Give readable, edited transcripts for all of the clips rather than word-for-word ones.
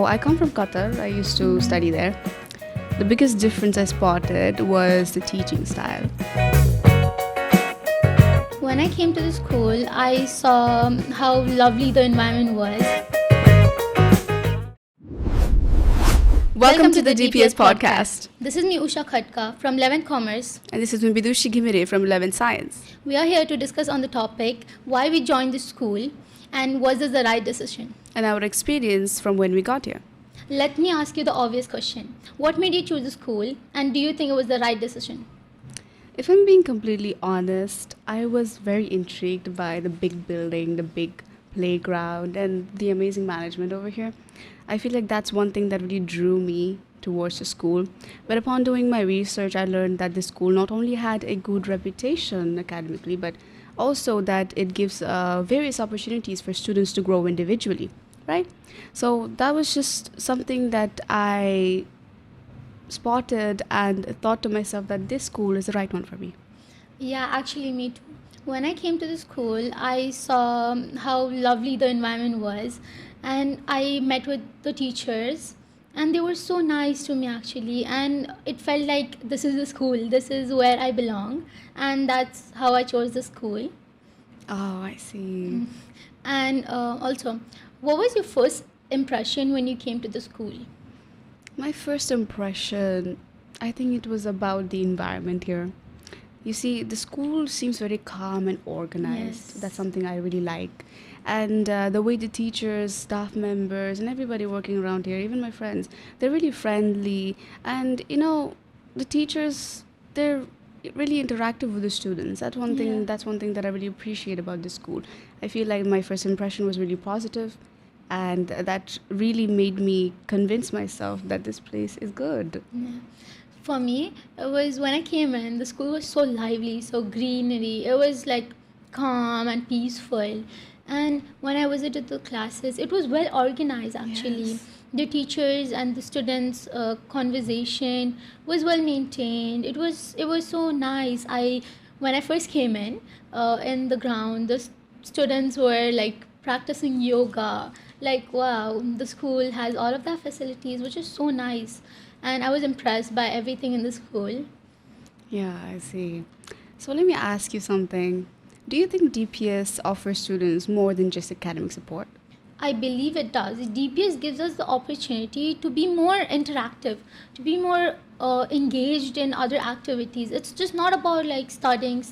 So I come from Qatar. I used to study there. The biggest difference I spotted was the teaching style. When I came to the school, I saw how lovely the environment was. Welcome to the DPS Podcast. This is me, Usha Khatka from 11th Commerce. And this is me, Bidushi Ghimire from 11th Science. We are here to discuss on the topic why we joined the school and was this the right decision? And our experience from when we got here. Let me ask you the obvious question. What made you choose the school and do you think it was the right decision? If I'm being completely honest, I was very intrigued by the big building, the big playground, and the amazing management over here. I feel like that's one thing that really drew me towards the school. But upon doing my research, I learned that the school not only had a good reputation academically, but also that it gives various opportunities for students to grow individually, right? So that was just something that I spotted and thought to myself that this school is the right one for me. Yeah, actually me too. When I came to the school, I saw how lovely the environment was and I met with the teachers and they were so nice to me actually, and it felt like this is the school, this is where I belong, and that's how I chose the school. Oh, I see. And also, what was your first impression when you came to the school? My first impression, I think it was about the environment here. You see, the school seems very calm and organized. Yes. That's something I really like. And the way the teachers, staff members, and everybody working around here, even my friends, they're really friendly. And, the teachers, they're really interactive with the students. That's one thing. Yeah. That's one thing that I really appreciate about this school. I feel like my first impression was really positive, and that really made me convince myself that this place is good. Yeah. For me, it was when I came in, the school was so lively, so greenery. It was like calm and peaceful. And when I visited the classes, it was well organized actually. Yes. The teachers and the students' conversation was well maintained. It was so nice. When I first came in the ground, the students were like practicing yoga. Like wow, the school has all of that facilities, which is so nice. And I was impressed by everything in the school. Yeah, I see. So let me ask you something. Do you think DPS offers students more than just academic support? I believe it does. DPS gives us the opportunity to be more interactive, to be more engaged in other activities. It's just not about like studying.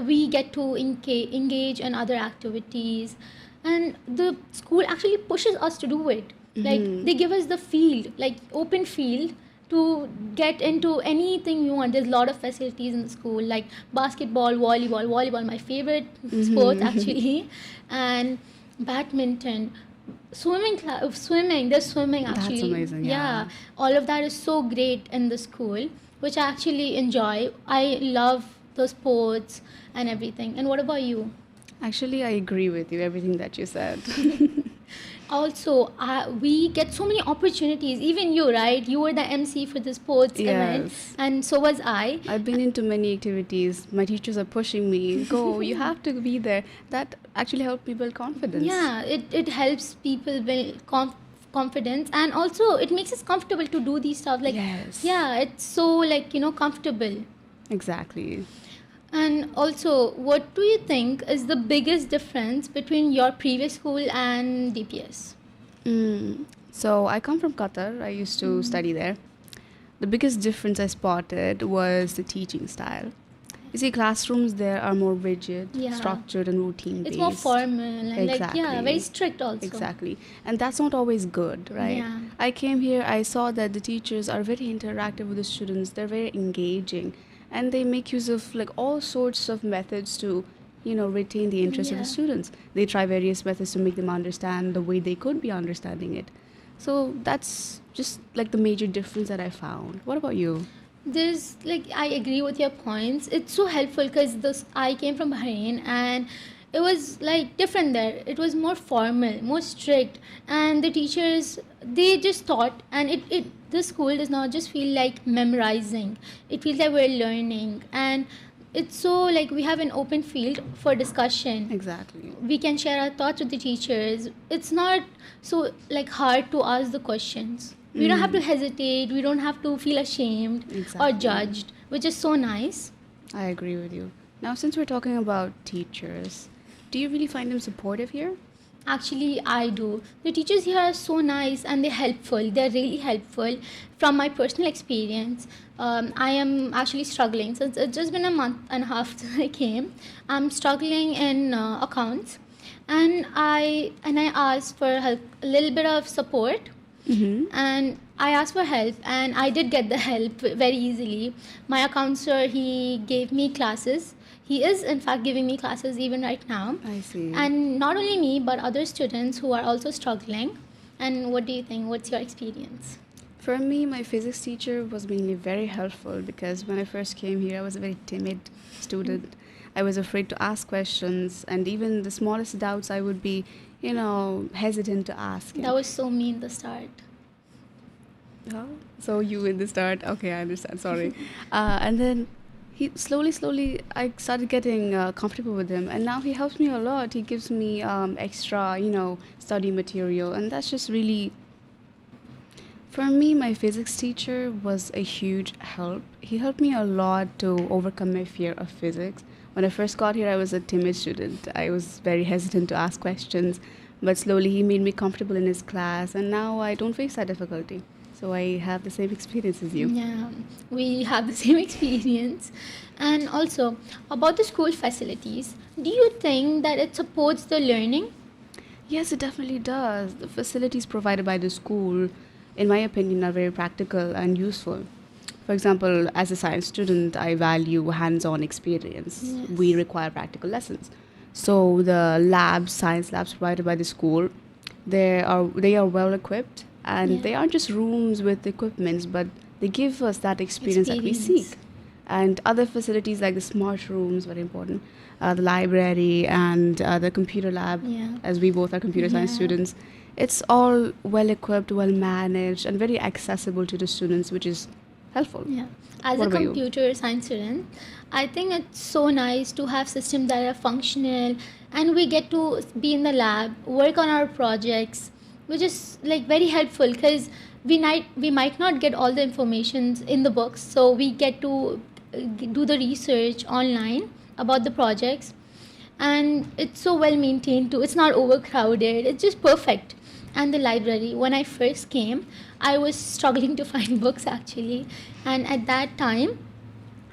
We get to engage in other activities, and the school actually pushes us to do it. Like they give us the field, like open field to get into anything you want. There's a lot of facilities in the school like basketball, volleyball, my favorite sports actually, and badminton, swimming, there's swimming actually. That's amazing, yeah. All of that is so great in the school, which I actually enjoy. I love the sports and everything. And what about you? Actually, I agree with you, everything that you said. Also, we get so many opportunities. Even you, right? You were the MC for the sports event, Yes. and so was I. I've been into many activities. My teachers are pushing me. Go, you have to be there. That actually helped me build confidence. Yeah, it helps people build confidence, and also it makes us comfortable to do these stuff. Like, Yes. yeah, it's so like comfortable. Exactly. And also, what do you think is the biggest difference between your previous school and DPS? So I come from Qatar. I used to study there. The biggest difference I spotted was the teaching style. You see, classrooms there are more rigid, Yeah. structured, and routine-based. It's more formal and Exactly. very strict also. Exactly. And that's not always good, right? Yeah. I came here, I saw that the teachers are very interactive with the students. They're very engaging. And they make use of like all sorts of methods to, retain the interest of the Yeah. students. They try various methods to make them understand the way they could be understanding it. So that's just like the major difference that I found. What about you? There's I agree with your points. It's so helpful because I came from Bahrain and it was like different there. It was more formal, more strict, and the teachers, they just taught, and the school does not just feel like memorizing. It feels like we're learning, and it's so like we have an open field for discussion. Exactly. We can share our thoughts with the teachers. It's not so like hard to ask the questions. We don't have to hesitate. We don't have to feel ashamed or Exactly. judged, which is so nice. I agree with you. Now, since we're talking about teachers, do you really find them supportive here? Actually, I do. The teachers here are so nice and they're helpful. They're really helpful. From my personal experience, I am actually struggling since it's just been a month and a half since I came. I'm struggling in accounts, and I asked for help, a little bit of support, and I asked for help, and I did get the help very easily. My account sir, he gave me classes. He is in fact giving me classes even right now. I see. And not only me, but other students who are also struggling. And what do you think? What's your experience? For me, my physics teacher was mainly very helpful because when I first came here, I was a very timid student. I was afraid to ask questions, and even the smallest doubts, I would be, hesitant to ask him. That was so me in the start. Huh? So you in the start, okay, I understand. Sorry. And then he slowly, I started getting comfortable with him, and now he helps me a lot. He gives me extra, study material, and that's just really. For me, my physics teacher was a huge help. He helped me a lot to overcome my fear of physics. When I first got here, I was a timid student. I was very hesitant to ask questions, but slowly he made me comfortable in his class, and now I don't face that difficulty. So I have the same experience as you. Yeah, we have the same experience. And also, about the school facilities, do you think that it supports the learning? Yes, it definitely does. The facilities provided by the school, in my opinion, are very practical and useful. For example, as a science student, I value hands-on experience. Yes. We require practical lessons. So the science labs provided by the school, they are well equipped, and Yeah. they aren't just rooms with equipments, but they give us that experience that we Experience. seek. And other facilities like the smart rooms, very important, the library and the computer lab, Yeah. as we both are computer science Yeah. students. It's all well equipped, well managed, and very accessible to the students, which is helpful. Yeah. As What a about you? computer science student, I think it's so nice to have systems that are functional, and we get to be in the lab, work on our projects, which is like very helpful because we might not get all the informations in the books, so we get to do the research online about the projects, and it's so well maintained too. It's not overcrowded. It's just perfect. And the library, when I first came, I was struggling to find books actually, and at that time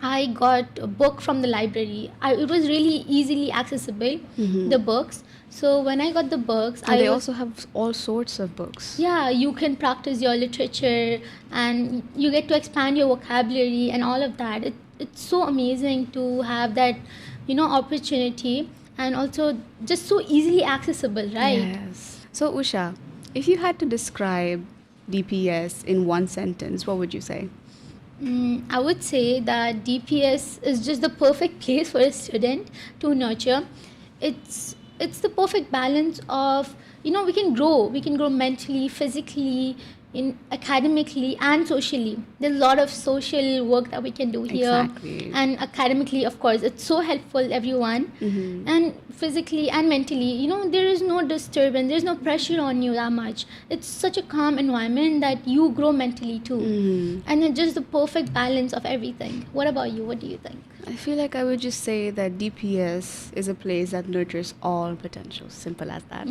I got a book from the library. It was really easily accessible, the books. So when I got the books, And they also have all sorts of books. yeah, you can practice your literature and you get to expand your vocabulary and all of that. It's so amazing to have that, opportunity, and also just so easily accessible, right? Yes. So, Usha, if you had to describe DPS in one sentence, what would you say? I would say that DPS is just the perfect place for a student to nurture. It's the perfect balance of, we can grow mentally, physically, in academically and socially. There's a lot of social work that we can do here. Exactly. And academically, of course, it's so helpful, everyone. And physically and mentally, there is no disturbance, there's no pressure on you that much. It's such a calm environment that you grow mentally too. And it's just the perfect balance of everything. What about you? What do you think? I feel like I would just say that DPS is a place that nurtures all potential. Simple as that.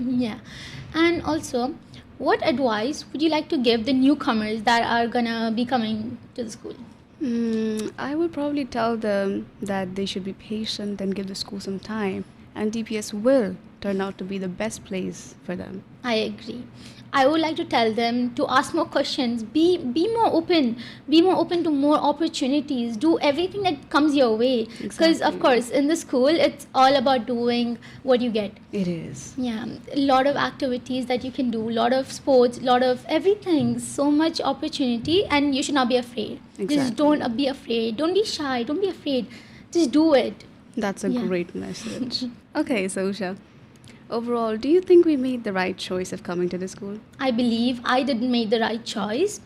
Yeah. And also, what advice would you like to give the newcomers that are gonna be coming to the school? I would probably tell them that they should be patient and give the school some time, and DPS will turn out to be the best place for them. I agree. I would like to tell them to ask more questions, be more open to more opportunities, do everything that comes your way. Because of Exactly. course, in the school, it's all about doing what you get. It is. Yeah, a lot of activities that you can do, a lot of sports, a lot of everything, so much opportunity, and you should not be afraid. Exactly. Just don't be afraid. Don't be shy. Don't be afraid. Just do it. That's a Yeah. great message. Okay, so Usha, overall, do you think we made the right choice of coming to the school? I believe I didn't make the right choice.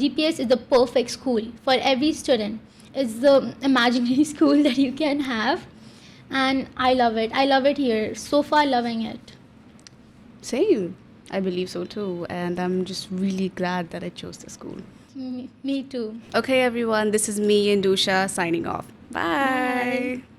DPS is the perfect school for every student. is the imaginary school that you can have. And I love it. I love it here. So far, loving it. Same. I believe so too. And I'm just really glad that I chose the school. Me too. Okay, everyone, this is me and Dusha signing off. Bye. Bye.